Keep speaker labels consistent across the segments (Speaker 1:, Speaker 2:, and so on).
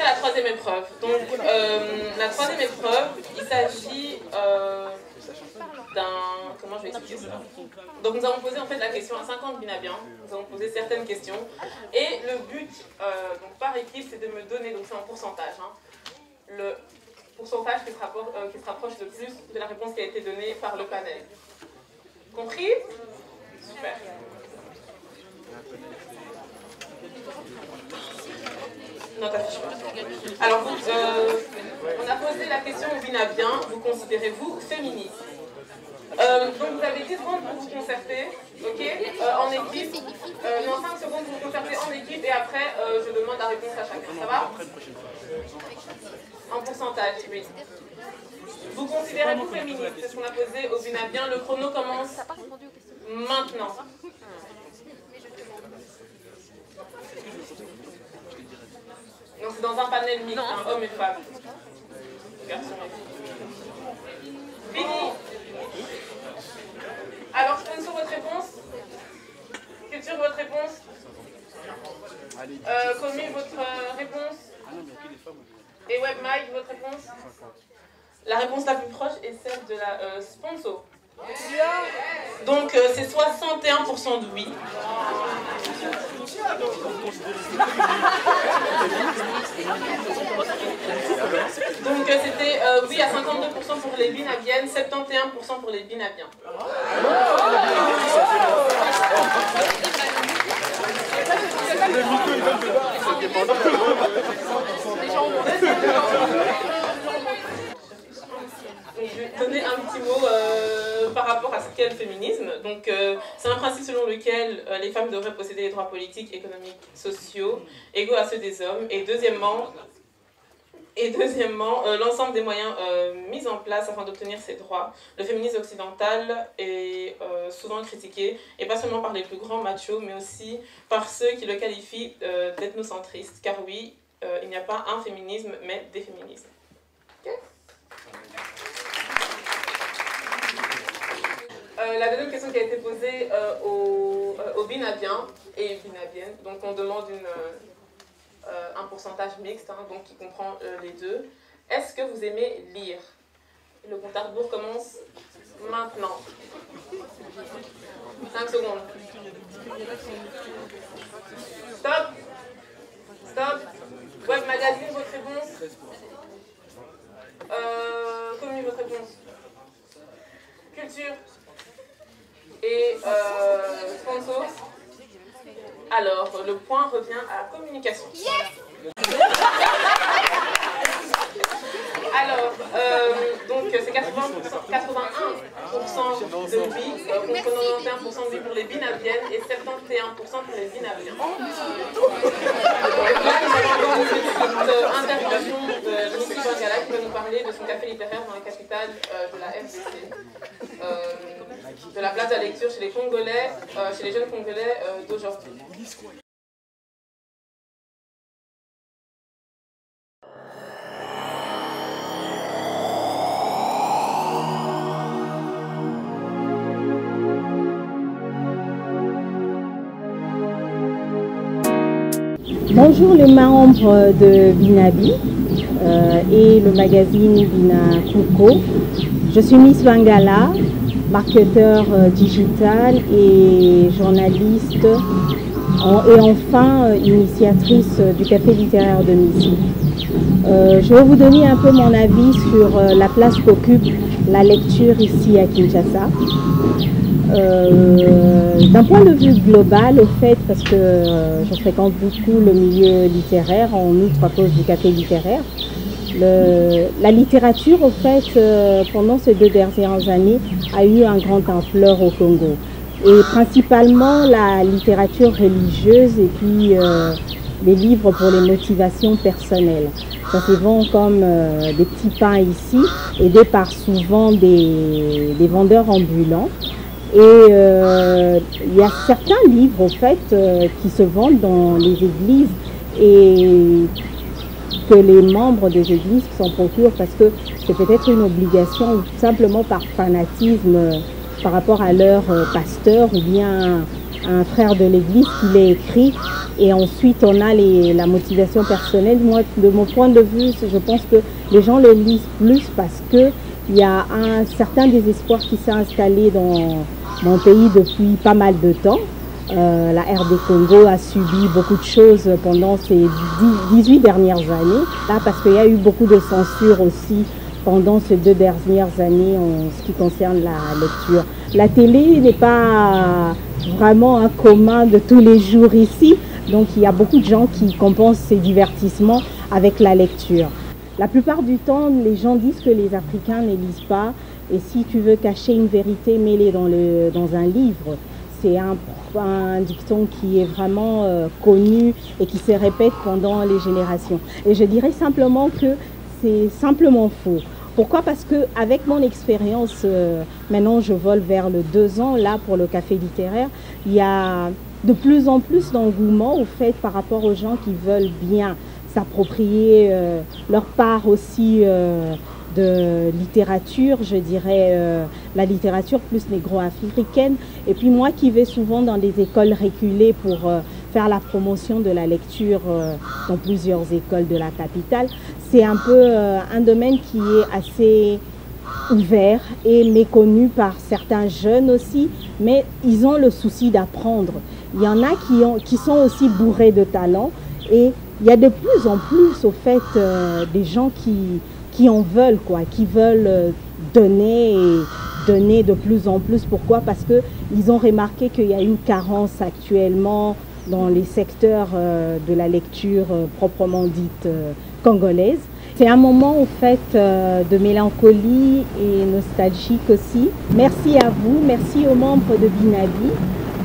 Speaker 1: la troisième épreuve. Donc, la troisième épreuve, il s'agit d'un... Comment je vais expliquer ça? Donc, nous avons posé en fait la question à 50 binabiens. Nous avons posé certaines questions. Et le but, donc par équipe, c'est de me donner, donc c'est en pourcentage, hein, le pourcentage qui se rapproche le plus de la réponse qui a été donnée par le panel. Compris? Super. Non, t'affiches pas. Alors, on a posé la question aux binabiens, vous considérez-vous féministe? Donc vous avez 10 secondes pour vous concerter, ok, en équipe. Dans 5 secondes, vous vous concertez en équipe et après, je demande la réponse à chacun. Ça va? En pourcentage, oui. Vous considérez-vous féministe? C'est ce qu'on a posé aux binabiens. Le chrono commence maintenant. Donc c'est dans un panel mixte, hein, hommes et femmes. Garçons et filles. Fini. Alors, Sponsor, votre réponse? Culture, votre réponse? Commu, votre réponse? Et WebMike, votre réponse? La réponse la plus proche est celle de la Sponsor. Donc, c'est 61% de oui. Donc, c'était oui à 52% pour les binabiennes, 71% pour les binabiens. Je vais donner un petit mot par rapport à ce qu'est le féminisme. Donc, c'est un principe selon lequel les femmes devraient posséder les droits politiques, économiques, sociaux, égaux à ceux des hommes. Et deuxièmement, l'ensemble des moyens mis en place afin d'obtenir ces droits. Le féminisme occidental est souvent critiqué, et pas seulement par les plus grands machos, mais aussi par ceux qui le qualifient d'ethnocentriste. Car oui, il n'y a pas un féminisme, mais des féminismes. Okay. La deuxième question qui a été posée aux binabiens et binabiennes, donc on demande un pourcentage mixte, hein, donc qui comprend les deux. Est-ce que vous aimez lire? Le compte à rebours commence maintenant. 5 secondes. Stop. Stop. Web Magazine, votre réponse? Commu, votre réponse? Culture? Et Sponsor? Alors, le point revient à la communication. Yes. Alors, donc c'est 81% de oui, contre 91% de oui pour les binabiennes et 71% pour les binabiens. Là, nous allons avoir une petite intervention de Miss Bangala qui va nous parler de son café littéraire dans la capitale de la RDC. De la place de la lecture chez les Congolais, chez les jeunes Congolais d'aujourd'hui.
Speaker 2: Bonjour les membres de Binabi et le magazine Bina Kuko. Je suis Miss Wangala, marketeur digital et journaliste et enfin initiatrice du café littéraire de Missy. Je vais vous donner un peu mon avis sur la place qu'occupe la lecture ici à Kinshasa. D'un point de vue global, au fait, parce que je fréquente beaucoup le milieu littéraire, en outre à cause du café littéraire, la littérature, au fait, pendant ces 2 dernières années, a eu un grand ampleur au Congo. Et principalement la littérature religieuse et puis les livres pour les motivations personnelles. Ça se vend comme des petits pains ici, aidés par souvent des vendeurs ambulants. Et il y a certains livres, au fait, qui se vendent dans les églises et que les membres des églises s'en procurent parce que c'est peut-être une obligation ou simplement par fanatisme par rapport à leur pasteur ou bien un frère de l'Église qui l'a écrit. Et ensuite, on a la motivation personnelle. Moi, de mon point de vue, je pense que les gens le lisent plus parce qu'il y a un certain désespoir qui s'est installé dans mon pays depuis pas mal de temps. La RD Congo a subi beaucoup de choses pendant ces 18 dernières années. Là, parce qu'il y a eu beaucoup de censure aussi pendant ces 2 dernières années en ce qui concerne la lecture. La télé n'est pas vraiment un commun de tous les jours ici. Donc il y a beaucoup de gens qui compensent ces divertissements avec la lecture. La plupart du temps, les gens disent que les Africains ne lisent pas. Et si tu veux cacher une vérité, mets-les dans un livre. C'est un dicton qui est vraiment connu et qui se répète pendant les générations. Et je dirais simplement que c'est simplement faux. Pourquoi? Parce qu'avec mon expérience, maintenant je vole vers le 2 ans, là pour le café littéraire, il y a de plus en plus d'engouement au fait par rapport aux gens qui veulent bien s'approprier leur part aussi de littérature, je dirais la littérature plus négro-africaine. Et puis moi qui vais souvent dans des écoles reculées pour faire la promotion de la lecture dans plusieurs écoles de la capitale, c'est un peu un domaine qui est assez ouvert et méconnu par certains jeunes aussi, mais ils ont le souci d'apprendre. Il y en a qui sont aussi bourrés de talent et il y a de plus en plus au fait des gens qui en veulent, quoi, qui veulent donner et donner de plus en plus. Pourquoi? Parce qu'ils ont remarqué qu'il y a une carence actuellement dans les secteurs de la lecture proprement dite congolaise. C'est un moment au fait de mélancolie et nostalgique aussi. Merci à vous, merci aux membres de Binabi,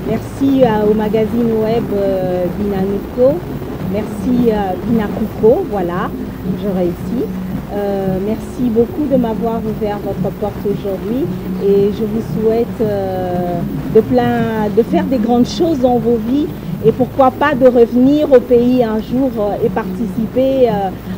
Speaker 2: merci au magazine web Binanuko, merci à Binakuko, voilà, je réussis. Merci beaucoup de m'avoir ouvert votre porte aujourd'hui et je vous souhaite de faire des grandes choses dans vos vies et pourquoi pas de revenir au pays un jour et participer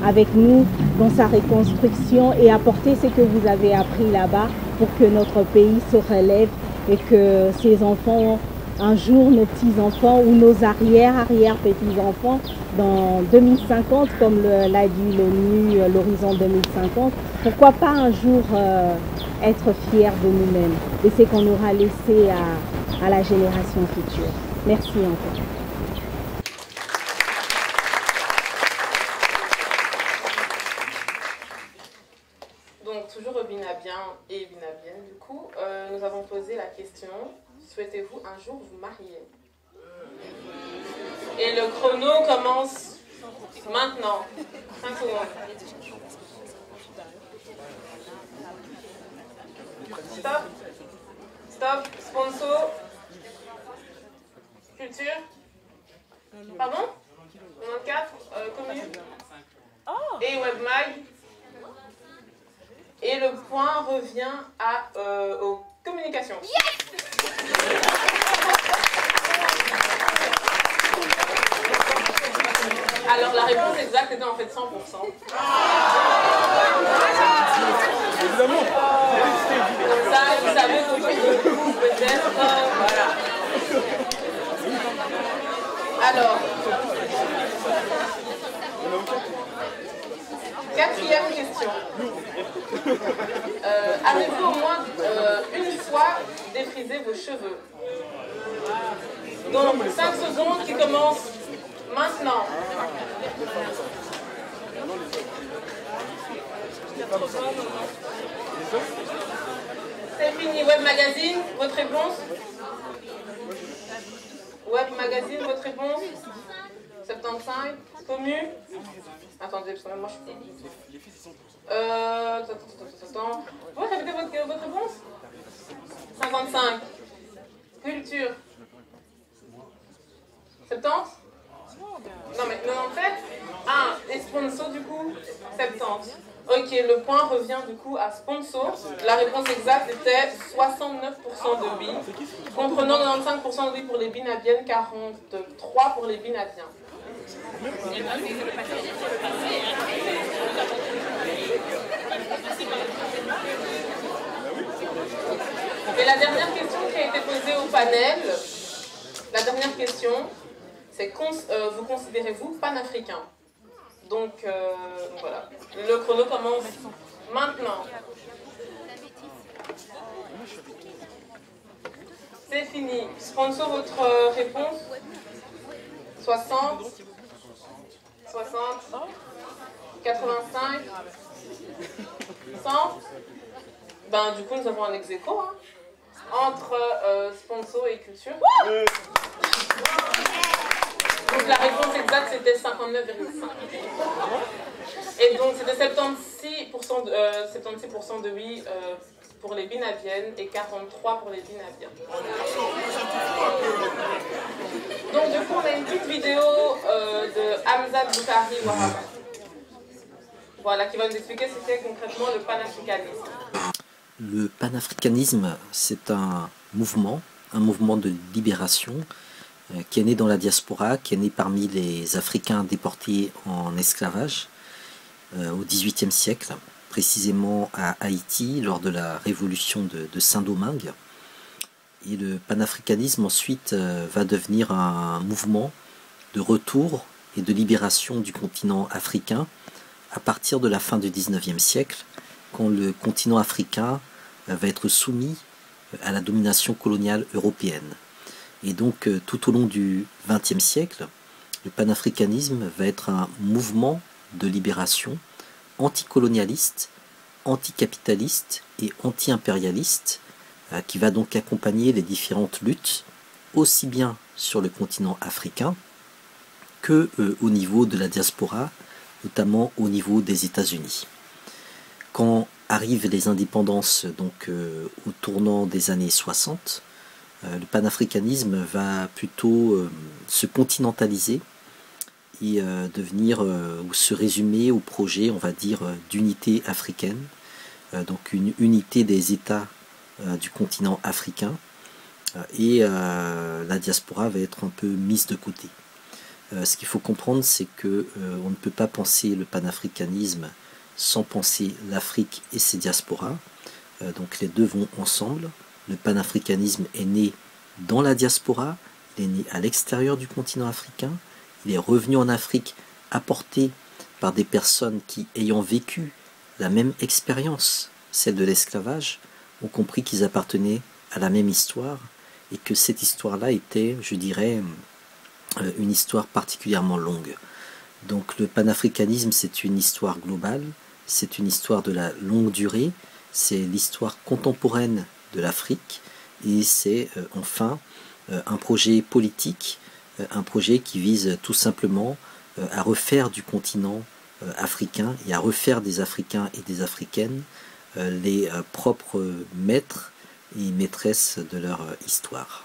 Speaker 2: avec nous dans sa reconstruction et apporter ce que vous avez appris là-bas pour que notre pays se relève et que ces enfants, un jour nos petits-enfants ou nos arrière-petits-enfants, dans 2050, comme l'a dit l'ONU, l'horizon 2050, pourquoi pas un jour être fiers de nous-mêmes et ce qu'on aura laissé à la génération future. Merci encore.
Speaker 1: Donc, toujours au Binabien et Binabienne, du coup, nous avons posé la question, souhaitez-vous un jour vous marier? Et le chrono commence maintenant. 5 secondes. Stop. Stop. Sponsor. Culture. Pardon? 94. Commune. Et Webmag. Et le point revient aux communications. Alors la réponse exacte était en fait 100%.
Speaker 3: Évidemment.
Speaker 1: Comme ça, vous savez que peut-être. Voilà. Alors. 4e question. Avez-vous au moins une fois défrisé vos cheveux? Donc 5 secondes qui commencent maintenant. C'est fini. Web Magazine, votre réponse? Web Magazine, votre réponse? 75. Commu? Attendez, parce que même moi je suis... Attends. Vous répétez votre réponse? 55. Culture? 70? Non mais en fait, les sponsors du coup, 70. Ok, le point revient du coup à sponsor. La réponse exacte était 69% de oui, comprenant 95% de oui pour les binabiennes, 43% pour les binabiens. Et la dernière question qui a été posée au panel, La dernière question, c'est vous considérez-vous panafricain? Donc voilà, le chrono commence maintenant. C'est fini. Sponsor, votre réponse? 60, 60, 85, 100. Ben, du coup, nous avons un ex-aequo, hein, entre sponsor et culture. Donc la réponse exacte, c'était 59,5. Et donc, c'était 76% de oui pour les binaviennes et 43% pour les binaviens. Donc, du coup, on a une petite vidéo de Hamza Boukari Wahaba. Voilà, qui va nous expliquer ce qu'est concrètement le panafricanisme.
Speaker 3: Le panafricanisme, c'est un mouvement de libération qui est né dans la diaspora, qui est né parmi les Africains déportés en esclavage au XVIIIe siècle, précisément à Haïti, lors de la révolution de Saint-Domingue. Et le panafricanisme ensuite va devenir un mouvement de retour et de libération du continent africain à partir de la fin du XIXe siècle, quand le continent africain va être soumis à la domination coloniale européenne. Et donc tout au long du XXe siècle, le panafricanisme va être un mouvement de libération anticolonialiste, anticapitaliste et anti-impérialiste qui va donc accompagner les différentes luttes, aussi bien sur le continent africain que au niveau de la diaspora, notamment au niveau des États-Unis. Quand arrivent les indépendances, donc au tournant des années 60, le panafricanisme va plutôt se continentaliser et devenir ou se résumer au projet, on va dire, d'unité africaine, donc une unité des États du continent africain, et la diaspora va être un peu mise de côté. Ce qu'il faut comprendre, c'est que on ne peut pas penser le panafricanisme sans penser l'Afrique et ses diasporas. Donc les deux vont ensemble. Le panafricanisme est né dans la diaspora, il est né à l'extérieur du continent africain, il est revenu en Afrique apporté par des personnes qui, ayant vécu la même expérience, celle de l'esclavage, ont compris qu'ils appartenaient à la même histoire et que cette histoire-là était, je dirais, une histoire particulièrement longue. Donc le panafricanisme, c'est une histoire globale, c'est une histoire de la longue durée, c'est l'histoire contemporaine de l'Afrique et c'est enfin un projet politique, un projet qui vise tout simplement à refaire du continent africain et à refaire des Africains et des Africaines les propres maîtres et maîtresses de leur histoire.